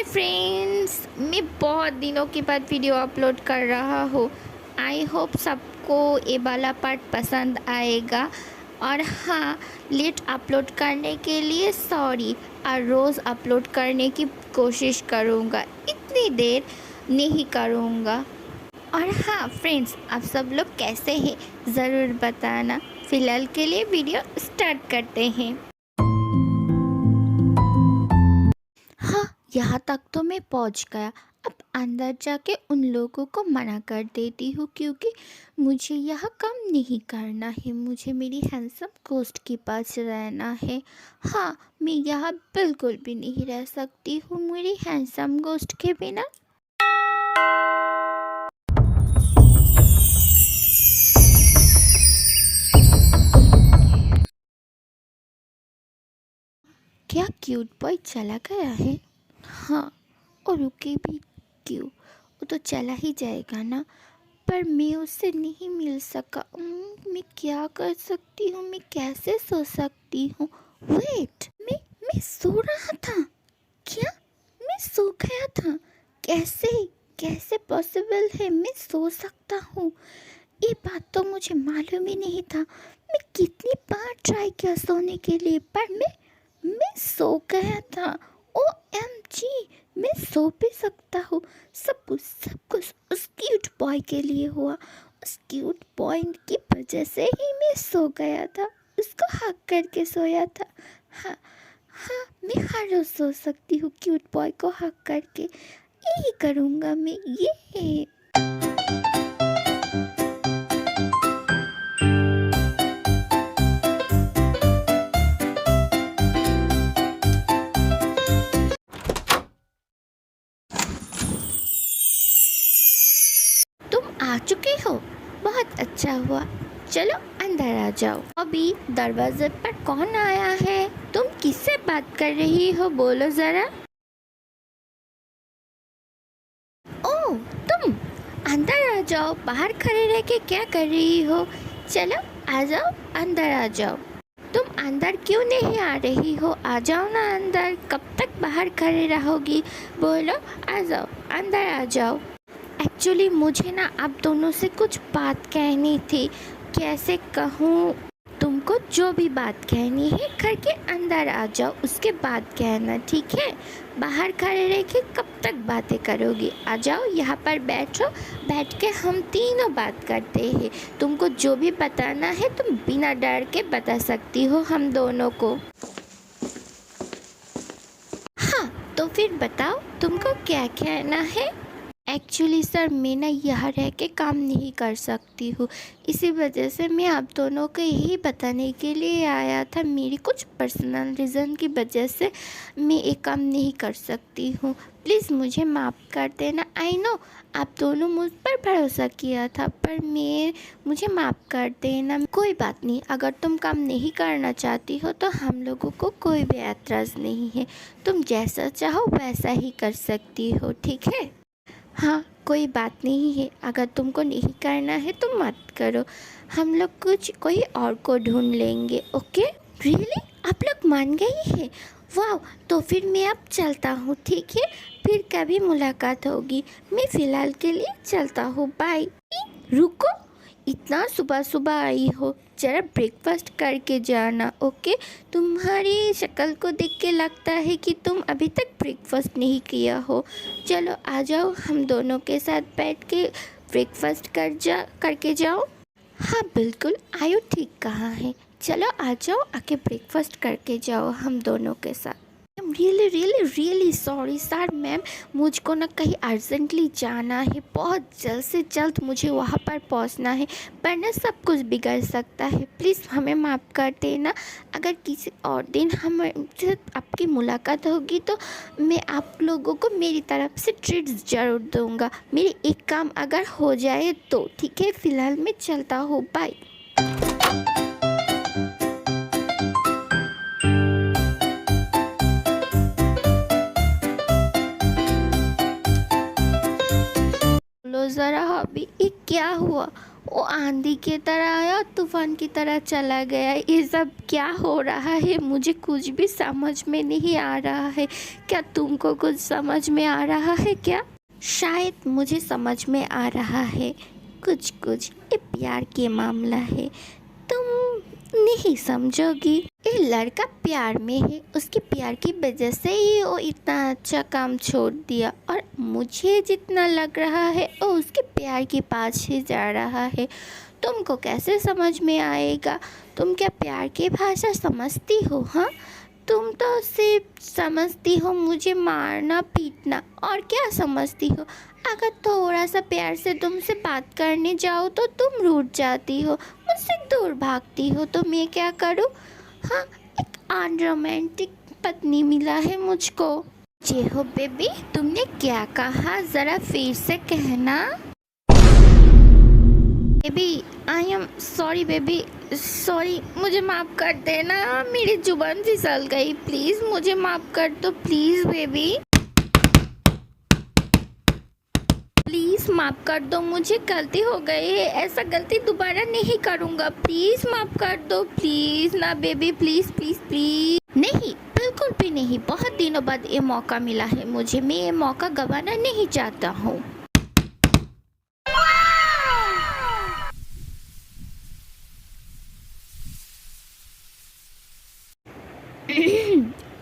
Hi friends, मैं बहुत दिनों के बाद वीडियो अपलोड कर रहा हूँ। आई होप सबको ये वाला पार्ट पसंद आएगा। और हाँ, लेट अपलोड करने के लिए सॉरी, और रोज़ अपलोड करने की कोशिश करूँगा, इतनी देर नहीं करूँगा। और हाँ फ्रेंड्स, आप सब लोग कैसे हैं ज़रूर बताना। फ़िलहाल के लिए वीडियो स्टार्ट करते हैं। हाँ, यहाँ तक तो मैं पहुँच गया। अब अंदर जाके उन लोगों को मना कर देती हूँ, क्योंकि मुझे यहाँ काम नहीं करना है। मुझे मेरी हैंडसम गोस्ट के पास रहना है। हाँ, मैं यहाँ बिल्कुल भी नहीं रह सकती हूँ मेरी हैंडसम गोस्ट के बिना। क्या क्यूट बॉय चला गया है? हाँ, और रुके भी क्यों? वो तो चला ही जाएगा ना। पर मैं उससे नहीं मिल सका। मैं क्या कर सकती हूँ? मैं कैसे सो सकती हूँ? वेट, मैं सो रहा था क्या? मैं सो गया था? कैसे कैसे पॉसिबल है मैं सो सकता हूँ? ये बात तो मुझे मालूम ही नहीं था। मैं कितनी बार ट्राई किया सोने के लिए, पर मैं सो गया था। OMG, मैं सो भी सकता हूँ। सब कुछ उस क्यूट बॉय के लिए हुआ। उस क्यूट बॉय की वजह से ही मैं सो गया था। उसको हक करके सोया था। हाँ हाँ, मैं हर रोज़ सो सकती हूँ क्यूट बॉय को हक करके। यही करूँगा मैं। ये तुम आ चुके हो, बहुत अच्छा हुआ। चलो अंदर आ जाओ। अभी दरवाजे पर कौन आया है? तुम किससे बात कर रही हो, बोलो ज़रा। ओह, तुम अंदर आ जाओ। बाहर खड़े रह के क्या कर रही हो? चलो आ जाओ, अंदर आ जाओ। तुम अंदर क्यों नहीं आ रही हो? आ जाओ ना अंदर। कब तक बाहर खड़े रहोगी? बोलो, आ जाओ, अंदर आ जाओ। एक्चुअली मुझे ना आप दोनों से कुछ बात कहनी थी। कैसे कहूँ? तुमको जो भी बात कहनी है घर के अंदर आ जाओ, उसके बाद कहना, ठीक है? बाहर खड़े रह के कब तक बातें करोगी? आ जाओ, यहाँ पर बैठो। बैठ के हम तीनों बात करते हैं। तुमको जो भी बताना है तुम बिना डर के बता सकती हो हम दोनों को। हाँ, तो फिर बताओ तुमको क्या कहना है? एक्चुअली सर, मैं ना यहाँ रह के काम नहीं कर सकती हूँ। इसी वजह से मैं आप दोनों को यही बताने के लिए आया था। मेरी कुछ पर्सनल रीज़न की वजह से मैं ये काम नहीं कर सकती हूँ। प्लीज़ मुझे माफ़ कर देना। आई नो आप दोनों मुझ पर भरोसा किया था, पर मुझे माफ़ कर देना। कोई बात नहीं, अगर तुम काम नहीं करना चाहती हो तो हम लोगों को कोई भी एतराज़ नहीं है। तुम जैसा चाहो वैसा ही कर सकती हो, ठीक है? हाँ, कोई बात नहीं है। अगर तुमको नहीं करना है तो मत करो। हम लोग कोई और को ढूंढ लेंगे, ओके? रियली? आप लोग मान गई है? वाह, तो फिर मैं अब चलता हूँ, ठीक है? फिर कभी मुलाकात होगी। मैं फ़िलहाल के लिए चलता हूँ, बाय। रुको, इतना सुबह सुबह आई हो, ज़रा ब्रेकफास्ट करके जाना, ओके? तुम्हारी शक्ल को देख के लगता है कि तुम अभी तक ब्रेकफास्ट नहीं किया हो। चलो आ जाओ, हम दोनों के साथ बैठ के ब्रेकफास्ट करके जाओ। हाँ बिल्कुल, आयु ठीक कहा है। चलो आ जाओ, आके ब्रेकफास्ट करके जाओ हम दोनों के साथ। Really really really sorry sir, ma'am, मुझको ना कहीं अर्जेंटली जाना है। बहुत जल्द से जल्द मुझे वहाँ पर पहुँचना है, वरना सब कुछ बिगड़ सकता है। प्लीज़ हमें माफ़ कर देना। अगर किसी और दिन हमसे आपकी मुलाकात होगी तो मैं आप लोगों को मेरी तरफ से ट्रीट्स ज़रूर दूँगा। मेरी एक काम अगर हो जाए तो, ठीक है? फ़िलहाल मैं चलता हूँ, बाय। बोलो ज़रा अभी, ये क्या हुआ? वो आंधी की तरह आया और तूफान की तरह चला गया। ये सब क्या हो रहा है, मुझे कुछ भी समझ में नहीं आ रहा है। क्या तुमको कुछ समझ में आ रहा है क्या? शायद मुझे समझ में आ रहा है कुछ कुछ। ये प्यार के मामला है, तुम नहीं समझोगी। ये लड़का प्यार में है, उसके प्यार की वजह से ही वो इतना अच्छा काम छोड़ दिया, और मुझे जितना लग रहा है वो उसके प्यार के पास ही जा रहा है। तुमको कैसे समझ में आएगा? तुम क्या प्यार की भाषा समझती हो? हाँ, तुम तो सिर्फ समझती हो मुझे मारना पीटना, और क्या समझती हो? अगर थोड़ा सा प्यार से तुमसे बात करने जाओ तो तुम रूठ जाती हो, मुझसे दूर भागती हो। तो मैं क्या करूँ? हाँ, एक अनरोमांटिक पत्नी मिला है मुझको। जे हो बेबी, तुमने क्या कहा, ज़रा फिर से कहना। Baby, I am sorry baby, sorry, मुझे माफ़ कर देना, मेरी जुबान फिसल गई। प्लीज़ मुझे माफ़ कर दो, प्लीज़ बेबी, प्लीज़ माफ़ कर दो, मुझे गलती हो गई है, ऐसा गलती दोबारा नहीं करूँगा। प्लीज़ माफ़ कर दो, प्लीज़ ना बेबी, प्लीज़ प्लीज़ प्लीज़। नहीं, बिल्कुल भी नहीं, बहुत दिनों बाद ये मौका मिला है मुझे, मैं ये मौका गंवाना नहीं चाहता हूँ।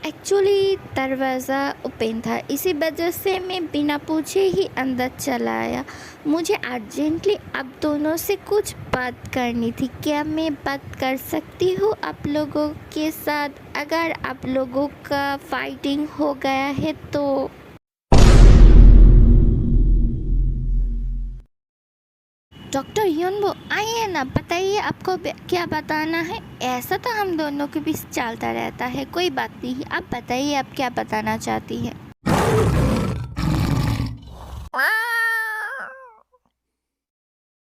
एक्चुअली दरवाज़ा ओपन था, इसी वजह से मैं बिना पूछे ही अंदर चला आया। मुझे अर्जेंटली आप दोनों से कुछ बात करनी थी। क्या मैं बात कर सकती हूँ आप लोगों के साथ? अगर आप लोगों का फाइटिंग हो गया है तो। डॉक्टर योनबो, आइए ना, बताइए आपको क्या बताना है। ऐसा तो हम दोनों के बीच चलता रहता है, कोई बात नहीं, आप बताइए आप क्या बताना चाहती हैं।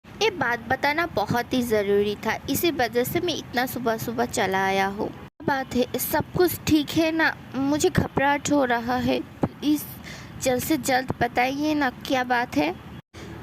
ये बात बताना बहुत ही ज़रूरी था, इसी वजह से मैं इतना सुबह सुबह चला आया हूँ। बात है, सब कुछ ठीक है ना? मुझे घबराहट हो रहा है, प्लीज़ जल्द से जल्द बताइए ना क्या बात है।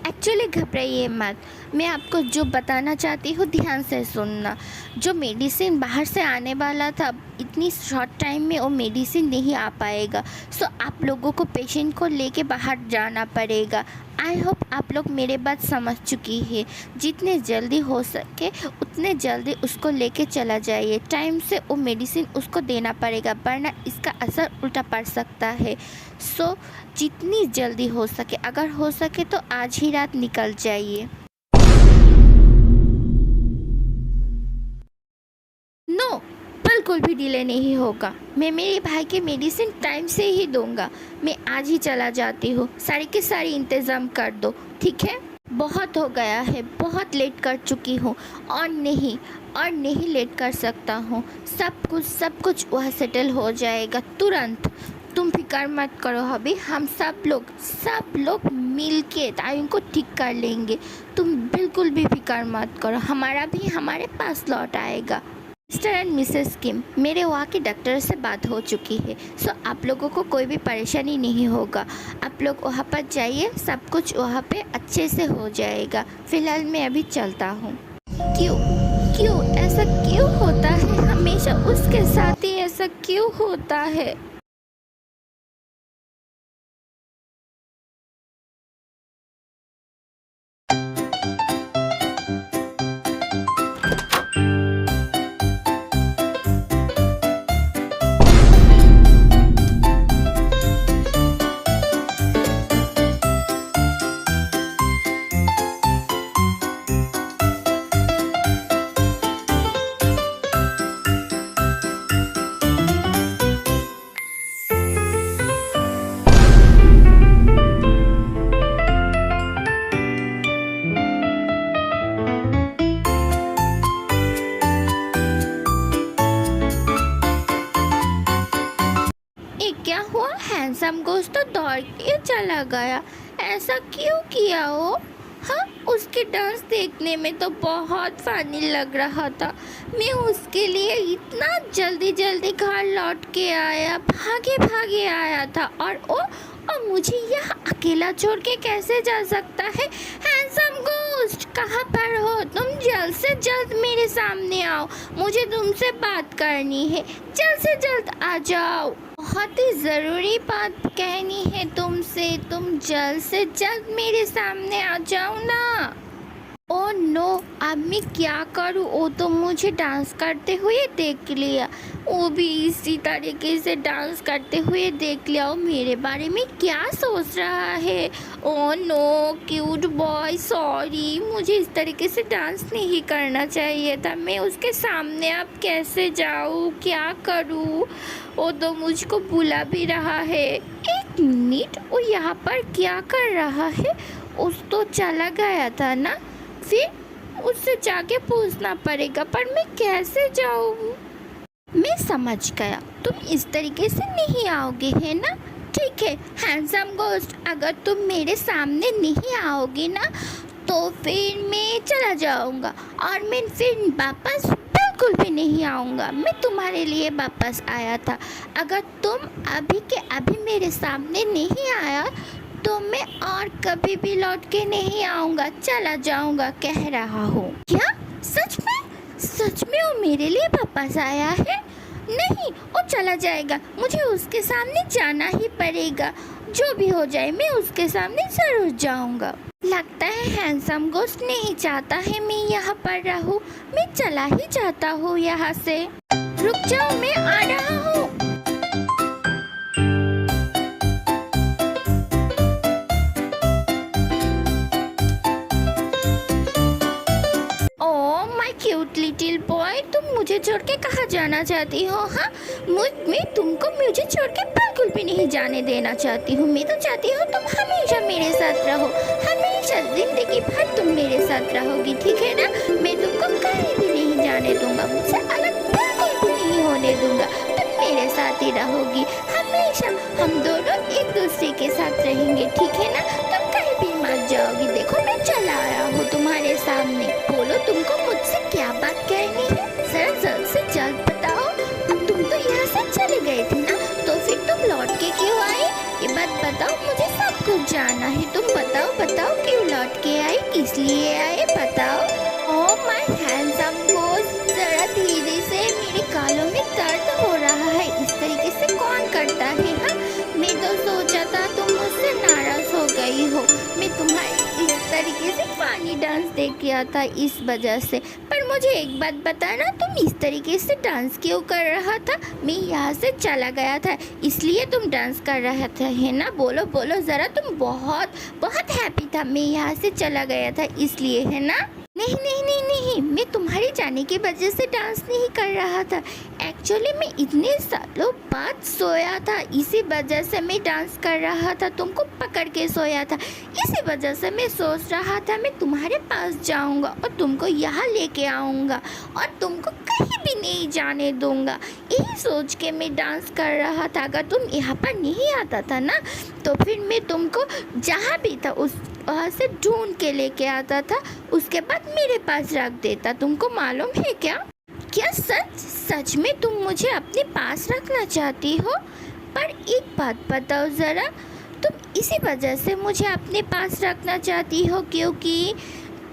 एक्चुअली घबराइए मत, मैं आपको जो बताना चाहती हूँ ध्यान से सुनना। जो मेडिसिन बाहर से आने वाला था, इतनी शॉर्ट टाइम में वो मेडिसिन नहीं आ पाएगा। सो आप लोगों को पेशेंट को लेके बाहर जाना पड़ेगा। आई होप आप लोग मेरे बात समझ चुकी है। जितने जल्दी हो सके उतने जल्दी उसको लेके चला जाइए। टाइम से वो मेडिसिन उसको देना पड़ेगा, वरना इसका असर उल्टा पड़ सकता है। सो जितनी जल्दी हो सके, अगर हो सके तो आज ही रात निकल जाइए। नो, बिल्कुल भी डिले नहीं होगा। मैं मेरे भाई के मेडिसिन टाइम से ही दूंगा। मैं आज ही चला जाती हूँ, सारी के सारी इंतज़ाम कर दो, ठीक है? बहुत हो गया है, बहुत लेट कर चुकी हूँ, और नहीं लेट कर सकता हूँ। सब कुछ वह सेटल हो जाएगा तुरंत। तुम फिक्र मत करो हबी, हम सब लोग मिल के टाइम को ठीक कर लेंगे। तुम बिल्कुल भी फिक्र मत करो, हमारा भी हमारे पास लौट आएगा। मिस्टर एंड मिसेस किम, मेरे वहाँ के डॉक्टर से बात हो चुकी है। सो आप लोगों को कोई भी परेशानी नहीं होगा। आप लोग वहाँ पर जाइए, सब कुछ वहाँ पे अच्छे से हो जाएगा। फ़िलहाल मैं अभी चलता हूँ। क्यों ऐसा क्यों होता है? हमेशा उसके साथ ही ऐसा क्यों होता है? क्या हुआ? हैंडसम गोश्त तो दौड़ के चला गया, ऐसा क्यों किया वो? हाँ, उसके डांस देखने में तो बहुत फनी लग रहा था। मैं उसके लिए इतना जल्दी घर लौट के आया, भागे आया था, और मुझे यहाँ अकेला छोड़ के कैसे जा सकता है? हैंडसम गोश्त, कहाँ पर हो तुम? जल्द से जल्द मेरे सामने आओ, मुझे तुमसे बात करनी है। जल्द से जल्द आ जाओ, बहुत ही ज़रूरी बात कहनी है तुमसे। तुम जल्द से जल्द मेरे सामने आ जाओ ना। ओह नो, अब मैं क्या करूँ? वो तो मुझे डांस करते हुए देख लिया, वो भी इसी तरीके से डांस करते हुए देख लिया। वो मेरे बारे में क्या सोच रहा है? Oh no cute boy, sorry, मुझे इस तरीके से डांस नहीं करना चाहिए था। मैं उसके सामने अब कैसे जाऊँ, क्या करूँ? वो तो मुझको बुला भी रहा है। एक मिनट, वो यहाँ पर क्या कर रहा है? उस तो चला गया था ना, फिर उससे जाके पूछना पड़ेगा, पर मैं कैसे जाऊँ? मैं समझ गया, तुम इस तरीके से नहीं आओगे है ना? ठीक है हैंडसम गोस्ट, अगर तुम मेरे सामने नहीं आओगे ना तो फिर मैं चला जाऊंगा और मैं फिर वापस बिल्कुल भी नहीं आऊँगा। मैं तुम्हारे लिए वापस आया था, अगर तुम अभी के अभी मेरे सामने नहीं आया तो मैं और कभी भी लौट के नहीं आऊँगा, चला जाऊँगा कह रहा हूँ। क्या सच में? सच में वो मेरे लिए वापस आया है? नहीं, वो चला जाएगा, मुझे उसके सामने जाना ही पड़ेगा। जो भी हो जाए मैं उसके सामने ज़रूर जाऊँगा। लगता है हैंडसम गोस्ट नहीं चाहता है मैं यहाँ पर रहूँ। मैं चला ही जाता हूँ यहाँ से। रुक जाओ, मैं आ रहा हूँ। Oh my cute little boy, तुम मुझे छोड़ के कहाँ जाना चाहती हो? हाँ, मैं तुमको मुझे छोड़ के बिल्कुल भी नहीं जाने देना चाहती हूँ। मैं तो चाहती हूँ तुम हमेशा मेरे साथ रहो, हमेशा जिंदगी भर तुम मेरे साथ रहोगी, ठीक है ना? मैं तुमको कहीं भी नहीं जाने दूंगा, मुझसे अलग बिल्कुल भी नहीं होने दूंगा। तुम मेरे साथ ही रहोगी हमेशा, हम दोनों एक दूसरे के साथ रहेंगे, ठीक है ना? तुम कहीं भी मत जाओगी। देखो मैं चला आया हूँ तुम्हारे सामने, बोलो तुमको मुझसे क्या बात कहनी है? जरा जल्द से जल्द बताओ। अब तुम तो यहाँ से चले गए थे ना, तो फिर तुम लौट के क्यों आए? ये बात बताओ, मुझे सब कुछ जानना है। तुम बताओ बताओ, क्यों लौट के आए, किस लिए आए, बताओ। ओह माय हैंडसम गोस्ट, जरा धीरे से, मेरे गालों में दर्द हो रहा है। इस तरीके से कौन करता है? हाँ, मैं तो सोचा था तुम मुझसे नाराज हो गई हो। मैं तुम्हारे इस तरीके से फानी डांस देख किया था इस वजह से। पर मुझे एक बात बताना, तुम इस तरीके से डांस क्यों कर रहा था? मैं यहाँ से चला गया था इसलिए तुम डांस कर रहा था है ना? बोलो बोलो ज़रा, तुम बहुत बहुत हैप्पी था, मैं यहाँ से चला गया था इसलिए, है ना? नहीं नहीं नहीं नहीं, मैं तुम्हारे जाने की वजह से डांस नहीं कर रहा था। एक्चुअली मैं इतने सालों बाद सोया था, इसी वजह से मैं डांस कर रहा था, तुमको पकड़ के सोया था। इसी वजह से मैं सोच रहा था मैं तुम्हारे पास जाऊंगा और तुमको यहाँ लेके आऊँगा और तुमको कहीं भी नहीं जाने दूंगा। यही सोच के मैं डांस कर रहा था। अगर तुम यहाँ पर नहीं आता था ना तो फिर मैं तुमको जहाँ भी था उस वहाँ से ढूंढ के लेके आता था, उसके बाद मेरे पास रख देता। तुमको मालूम है क्या? क्या सच सच में तुम मुझे अपने पास रखना चाहती हो? पर एक बात बताओ ज़रा, तुम इसी वजह से मुझे अपने पास रखना चाहती हो क्योंकि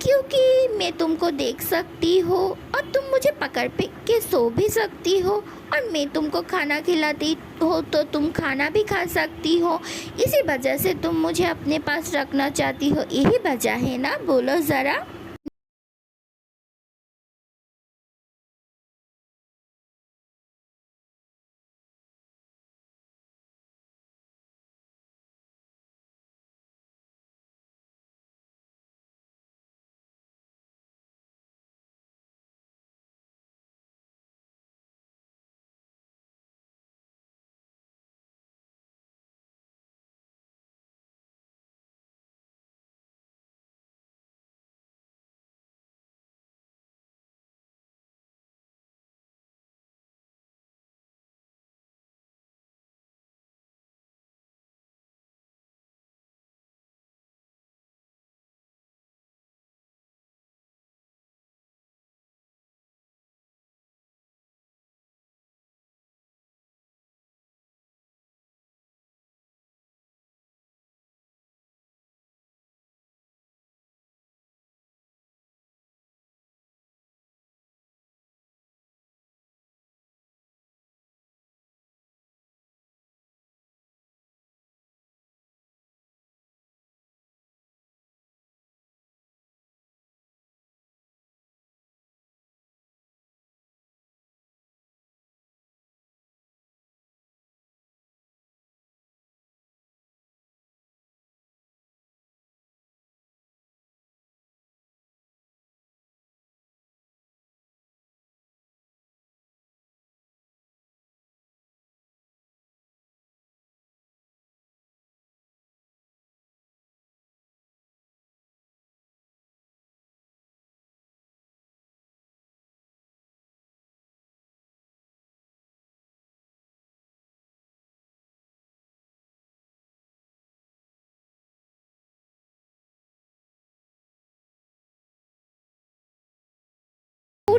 क्योंकि मैं तुमको देख सकती हो और तुम मुझे पकड़ पे के सो भी सकती हो और मैं तुमको खाना खिलाती हो तो तुम खाना भी खा सकती हो। इसी वजह से तुम मुझे अपने पास रखना चाहती हो, यही वजह है ना? बोलो ज़रा।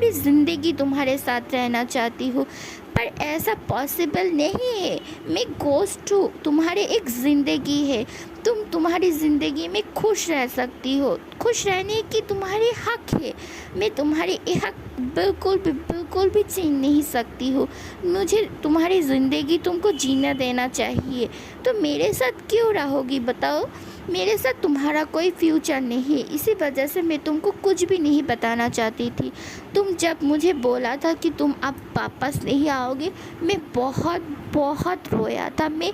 पूरी ज़िंदगी तुम्हारे साथ रहना चाहती हूँ, पर ऐसा पॉसिबल नहीं है। मैं गोस्ट हूँ, तुम्हारी एक ज़िंदगी है, तुम तुम्हारी ज़िंदगी में खुश रह सकती हो, खुश रहने की तुम्हारी हक है। मैं तुम्हारी ये हक बिल्कुल भी छीन नहीं सकती हूँ। मुझे तुम्हारी ज़िंदगी तुमको जीना देना चाहिए। तो मेरे साथ क्यों रहोगी बताओ? मेरे साथ तुम्हारा कोई फ्यूचर नहीं है, इसी वजह से मैं तुमको कुछ भी नहीं बताना चाहती थी। तुम जब मुझे बोला था कि तुम अब वापस नहीं आओगे, मैं बहुत रोया था। मैं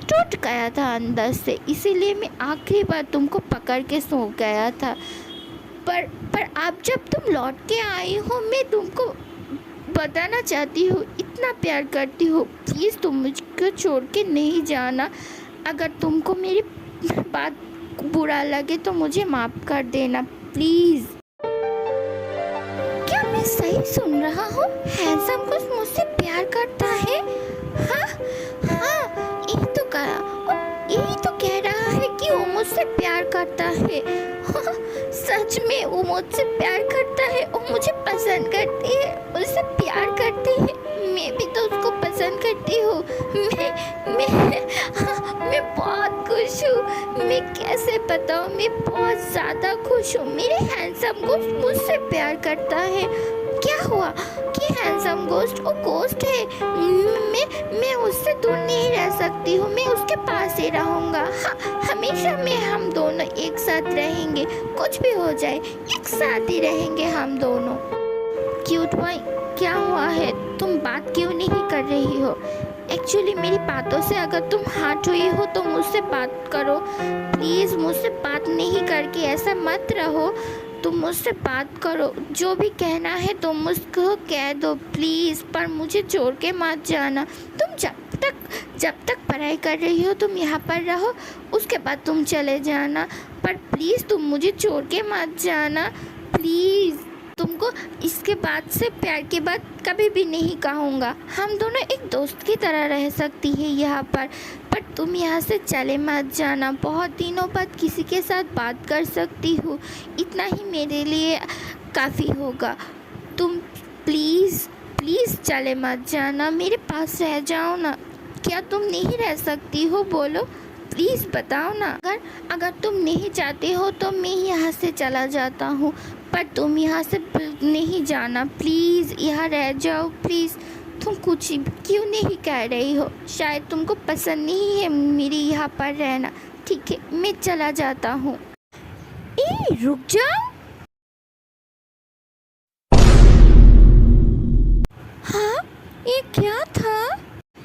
टूट गया था अंदर से, इसीलिए मैं आखिरी बार तुमको पकड़ के सो गया था। पर अब जब तुम लौट के आई हो, मैं तुमको बताना चाहती हूँ, इतना प्यार करती हूँ, प्लीज़ तुम मुझको छोड़ के नहीं जाना। अगर तुमको मेरी बात बुरा लगे तो मुझे माफ़ कर देना प्लीज़। क्या मैं सही सुन रहा हूँ? हैंडसम कुछ मुझसे प्यार करता है? हाँ हाँ, यही तो कह रहा है कि वो मुझसे प्यार करता है। हाँ, सच में वो मुझसे प्यार करता है, वो मुझे पसंद करती है, उससे प्यार करती है। मैं भी तो उसको पसंद करती हूँ। मैं बहुत खुश हूँ। मैं कैसे बताऊँ, मैं बहुत ज़्यादा खुश हूँ। मेरे हैंडसम को मुझसे प्यार करता है। क्या हुआ कि हैंडसम गोस्ट वो गोस्ट है? मैं उससे दूर नहीं रह सकती हूँ, मैं उसके पास ही रहूँगा। हाँ, हमेशा हम दोनों एक साथ रहेंगे, कुछ भी हो जाए एक साथ ही रहेंगे हम दोनों। क्यूट बॉय, क्या हुआ है? तुम बात क्यों नहीं कर रही हो? एक्चुअली मेरी बातों से अगर तुम हर्ट हुई हो तो मुझसे बात करो प्लीज़। मुझसे बात नहीं करके ऐसा मत रहो, तुम मुझसे बात करो। जो भी कहना है तुम मुझको कह दो प्लीज़, पर मुझे छोड़ के मत जाना। तुम जब तक पढ़ाई कर रही हो तुम यहाँ पर रहो, उसके बाद तुम चले जाना, पर प्लीज़ तुम मुझे छोड़ के मत जाना प्लीज़। तुमको इसके बाद से प्यार की बात कभी भी नहीं कहूँगा। हम दोनों एक दोस्त की तरह रह सकती है यहाँ पर तुम यहाँ से चले मत जाना। बहुत दिनों बाद किसी के साथ बात कर सकती हूँ, इतना ही मेरे लिए काफ़ी होगा। तुम प्लीज़ चले मत जाना, मेरे पास रह जाओ ना। क्या तुम नहीं रह सकती हो? बोलो प्लीज़, बताओ ना। अगर तुम नहीं चाहते हो तो मैं यहाँ से चला जाता हूँ, पर तुम यहाँ से नहीं जाना प्लीज़, यहाँ रह जाओ प्लीज़। तुम कुछ क्यों नहीं कह रही हो? शायद तुमको पसंद नहीं है मेरी यहाँ पर रहना। ठीक है, मैं चला जाता हूँ। रुक जाओ। हाँ, ये क्या था?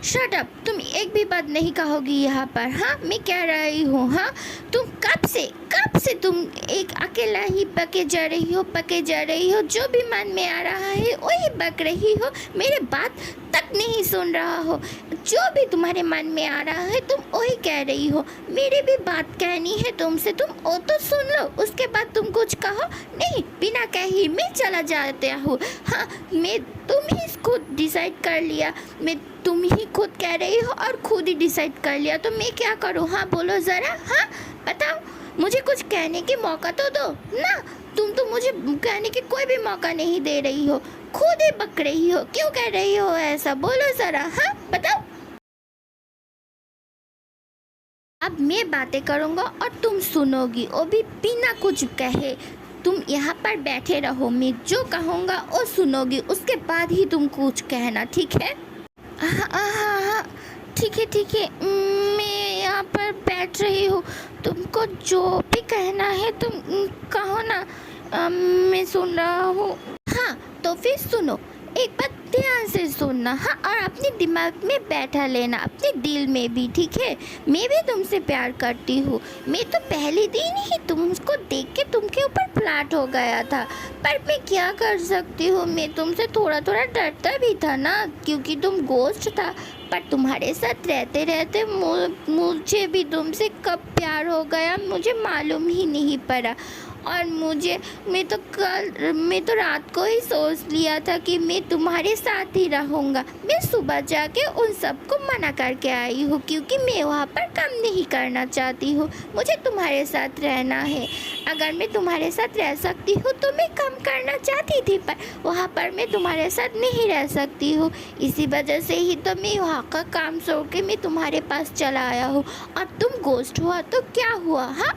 शट अप, तुम एक भी बात नहीं कहोगी यहाँ पर। हाँ, मैं कह रही हूँ। हाँ, तुम कब से तुम एक अकेला ही बके जा रही हो, जो भी मन में आ रहा है वही बक रही हो, मेरे बात तक नहीं सुन रहा हो। जो भी तुम्हारे मन में आ रहा है तुम वही कह रही हो। मेरी भी बात कहनी है तुमसे, तुम वो तो सुन लो, उसके बाद तुम कुछ कहो नहीं। बिना कही मैं चला जाता हूँ। हाँ, तुम ही खुद डिसाइड कर लिया, तुम ही खुद कह रही हो और खुद ही डिसाइड कर लिया, तो मैं क्या करूँ? हाँ बोलो ज़रा। हाँ बताओ, मुझे कुछ कहने की मौका तो दो ना। तुम तो मुझे कहने की कोई भी मौका नहीं दे रही हो, खुद ही बक रही हो। क्यों कह रही हो ऐसा? बोलो ज़रा। हाँ बताओ। अब मैं बातें करूँगा और तुम सुनोगी, वो भी बिना कुछ कहे। तुम यहाँ पर बैठे रहो, मैं जो कहूँगा वो सुनोगी, उसके बाद ही तुम कुछ कहना, ठीक है? हाँ, ठीक है, मैं यहाँ पर बैठ रही हूँ। तुमको जो भी कहना है तुम कहो ना, मैं सुन रहा हूँ। हाँ, तो फिर सुनो, एक बात ध्यान से सुनना। हाँ, और अपने दिमाग में बैठा लेना, अपने दिल में भी, ठीक है? मैं भी तुमसे प्यार करती हूँ। मैं तो पहले दिन ही तुमको देख के तुमके ऊपर फ्लैट हो गया था, पर मैं क्या कर सकती हूँ, मैं तुमसे थोड़ा डरता भी था ना, क्योंकि तुम गोस्ट था। पर तुम्हारे साथ रहते रहते मुझे भी तुमसे कब प्यार हो गया मुझे मालूम ही नहीं पड़ा। और मैं तो रात को ही सोच लिया था कि मैं तुम्हारे साथ ही रहूँगा। मैं सुबह जाके उन सबको मना करके आई हूँ, क्योंकि मैं वहाँ पर काम नहीं करना चाहती हूँ, मुझे तुम्हारे साथ रहना है। अगर मैं तुम्हारे साथ रह सकती हूँ तो मैं कम करना चाहती थी, पर वहाँ पर मैं तुम्हारे साथ नहीं रह सकती हूँ। इसी वजह से ही तो मैं वहाँ का काम छोड़ के मैं तुम्हारे पास चला आया हूँ। और तुम गोस्ट हुआ तो क्या हुआ? हाँ,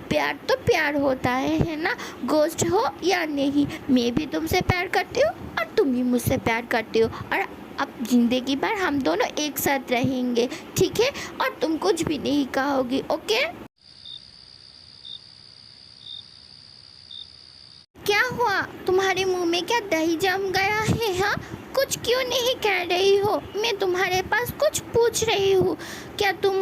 प्यार तो प्यार होता है ना, गोस्ट हो या नहीं। मैं भी तुमसे प्यार करती हूँ और तुम भी मुझसे प्यार करती हो, और अब ज़िंदगी भर हम दोनों एक साथ रहेंगे, ठीक है? और तुम कुछ भी नहीं कहोगी, ओके? क्या हुआ? तुम्हारे मुंह में क्या दही जम गया है? हाँ, कुछ क्यों नहीं कह रही हो? मैं तुम्हारे पास कुछ पूछ रही हूँ। क्या तुम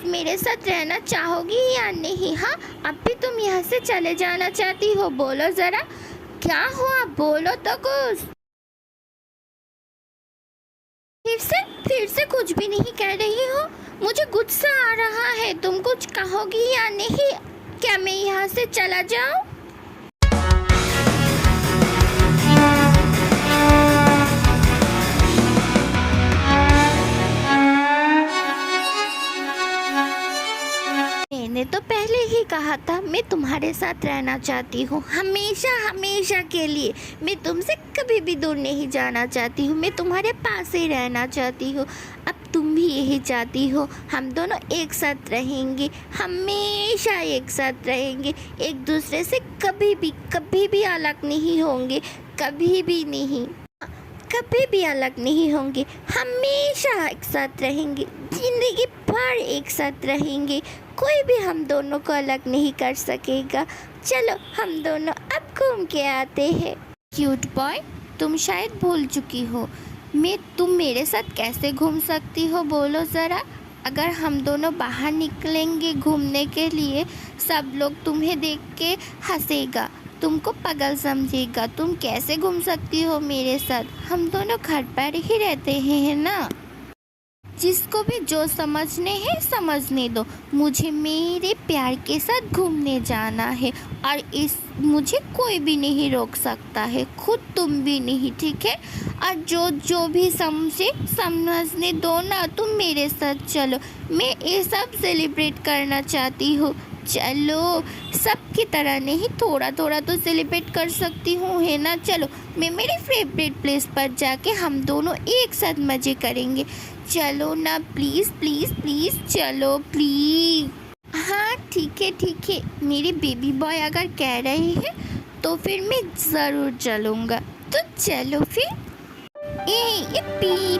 मेरे साथ रहना चाहोगी या नहीं? हाँ, अब भी तुम यहाँ से चले जाना चाहती हो? बोलो ज़रा, क्या हुआ? बोलो तो कुछ। फिर से कुछ भी नहीं कह रही हो? मुझे गुस्सा आ रहा है। तुम कुछ कहोगी या नहीं? क्या मैं यहाँ से चला जाऊँ? मैंने तो पहले ही कहा था मैं तुम्हारे साथ रहना चाहती हूँ, हमेशा हमेशा के लिए। मैं तुमसे कभी भी दूर नहीं जाना चाहती हूँ, मैं तुम्हारे पास ही रहना चाहती हूँ। अब तुम भी यही चाहती हो, हम दोनों एक साथ रहेंगे, हमेशा एक साथ रहेंगे, एक दूसरे से कभी भी अलग नहीं होंगे, कभी भी नहीं, कभी भी अलग नहीं होंगे, हमेशा एक साथ रहेंगे, जिंदगी भर एक साथ रहेंगे। कोई भी हम दोनों को अलग नहीं कर सकेगा। चलो हम दोनों अब घूम के आते हैं। क्यूट बॉय, तुम शायद भूल चुकी हो तुम मेरे साथ कैसे घूम सकती हो, बोलो ज़रा? अगर हम दोनों बाहर निकलेंगे घूमने के लिए, सब लोग तुम्हें देख के हंसेगा, तुमको पागल समझेगा। तुम कैसे घूम सकती हो मेरे साथ? हम दोनों घर पर ही रहते हैं, है ना? जिसको भी जो समझने हैं समझने दो। मुझे मेरे प्यार के साथ घूमने जाना है, और इस मुझे कोई भी नहीं रोक सकता है, खुद तुम भी नहीं, ठीक है? और जो भी समझने दो ना, तुम मेरे साथ चलो। मैं ये सब सेलिब्रेट करना चाहती हूँ। चलो, सबकी तरह नहीं, थोड़ा थोड़ा तो सेलिब्रेट कर सकती हूँ, है ना? चलो, मैं मेरी फेवरेट प्लेस पर जाके हम दोनों एक साथ मज़े करेंगे। चलो ना, प्लीज़ प्लीज़ प्लीज़, चलो प्लीज़। हाँ ठीक है, मेरे बेबी बॉय अगर कह रहे हैं तो फिर मैं ज़रूर चलूँगा। तो चलो फिर। ये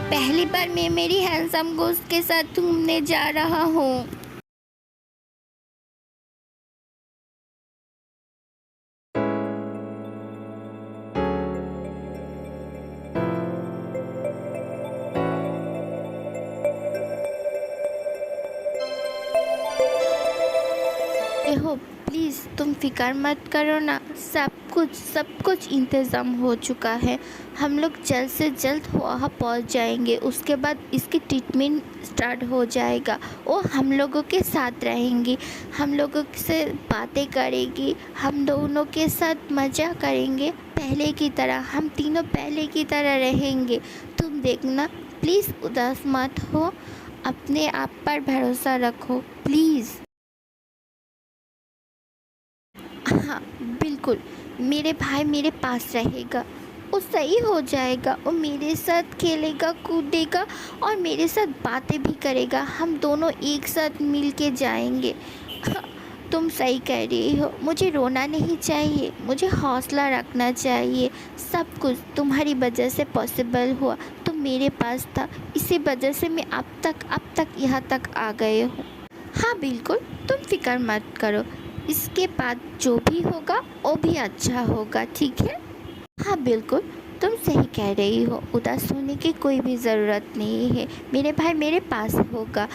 पहली बार मैं मेरी हैंडसम गोस्ट के साथ घूमने जा रहा हूँ। हो, प्लीज़ तुम फिक्र मत करो ना, सब कुछ इंतज़ाम हो चुका है। हम लोग जल्द से जल्द वहाँ पहुँच जाएंगे, उसके बाद इसकी ट्रीटमेंट स्टार्ट हो जाएगा। वो हम लोगों के साथ रहेंगी, हम लोगों से बातें करेगी, हम दोनों के साथ मज़ा करेंगे, पहले की तरह, हम तीनों पहले की तरह रहेंगे। तुम देखना, प्लीज़ उदास मत हो, अपने आप पर भरोसा रखो, प्लीज़। हाँ, बिल्कुल, मेरे भाई मेरे पास रहेगा, वो सही हो जाएगा, वो मेरे साथ खेलेगा कूदेगा और मेरे साथ बातें भी करेगा, हम दोनों एक साथ मिल के जाएंगे। हाँ, तुम सही कह रही हो, मुझे रोना नहीं चाहिए, मुझे हौसला रखना चाहिए। सब कुछ तुम्हारी वजह से पॉसिबल हुआ, तुम मेरे पास था, इसी वजह से मैं अब तक यहाँ तक आ गए हूँ। हाँ बिल्कुल, तुम फिक्र मत करो, इसके बाद जो भी होगा वो भी अच्छा होगा, ठीक है? हाँ बिल्कुल, तुम सही कह रही हो, उदास होने की कोई भी ज़रूरत नहीं है, मेरे भाई मेरे पास होगा।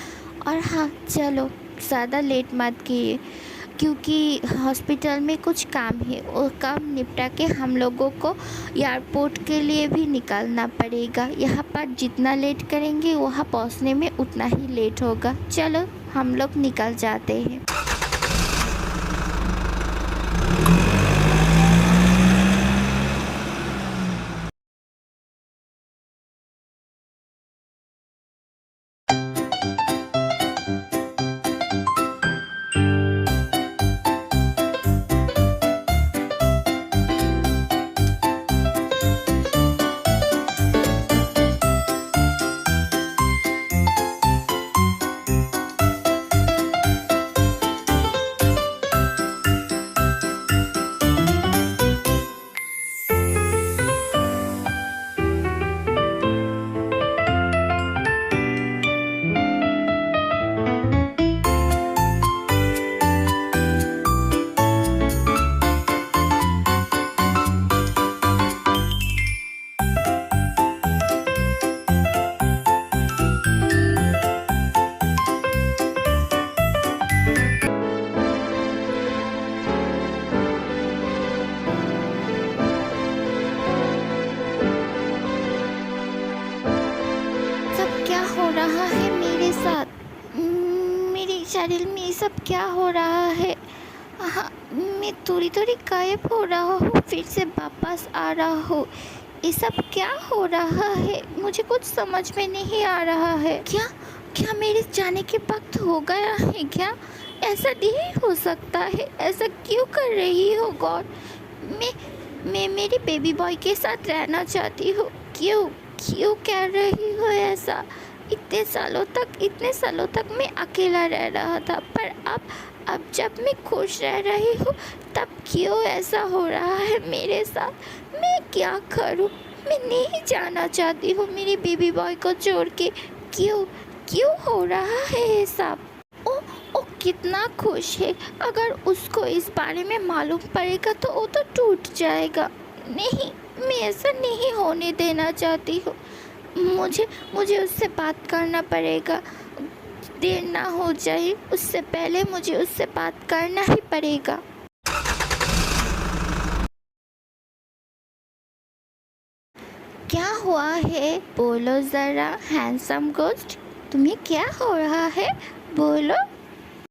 और हाँ चलो, ज़्यादा लेट मत कीजिए, क्योंकि हॉस्पिटल में कुछ काम है, वो काम निपटा के हम लोगों को एयरपोर्ट के लिए भी निकलना पड़ेगा। यहाँ पर जितना लेट करेंगे वहाँ पहुँचने में उतना ही लेट होगा। चलो हम लोग निकल जाते हैं। दिल में ये सब क्या हो रहा है? हाँ, मैं थोड़ी थोड़ी गायब हो रहा हूँ, फिर से वापस आ रहा हूँ। ये सब क्या हो रहा है? मुझे कुछ समझ में नहीं आ रहा है। क्या क्या मेरे जाने के वक्त हो गया है क्या? ऐसा नहीं हो सकता है। ऐसा क्यों कर रही हो गॉड? मैं मेरे बेबी बॉय के साथ रहना चाहती हूँ। क्यों क्यों कर रही हो ऐसा? इतने सालों तक मैं अकेला रह रहा था, पर अब जब मैं खुश रह रही हूँ तब क्यों ऐसा हो रहा है मेरे साथ? मैं क्या करूँ? मैं नहीं जाना चाहती हूँ मेरे बेबी बॉय को छोड़ के। क्यों क्यों हो रहा है ये सब? ओ कितना खुश है। अगर उसको इस बारे में मालूम पड़ेगा तो वो तो टूट जाएगा। नहीं, मैं ऐसा नहीं होने देना चाहती हूँ। मुझे उससे बात करना पड़ेगा। देर ना हो जाए उससे पहले मुझे उससे बात करना ही पड़ेगा। क्या हुआ है? बोलो ज़रा हैंडसम गोस्ट, तुम्हें क्या हो रहा है? बोलो।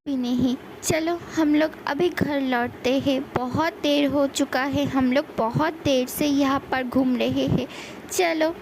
भी नहीं। चलो हम लोग अभी घर लौटते हैं। बहुत देर हो चुका है, हम लोग बहुत देर से यहाँ पर घूम रहे हैं। चलो।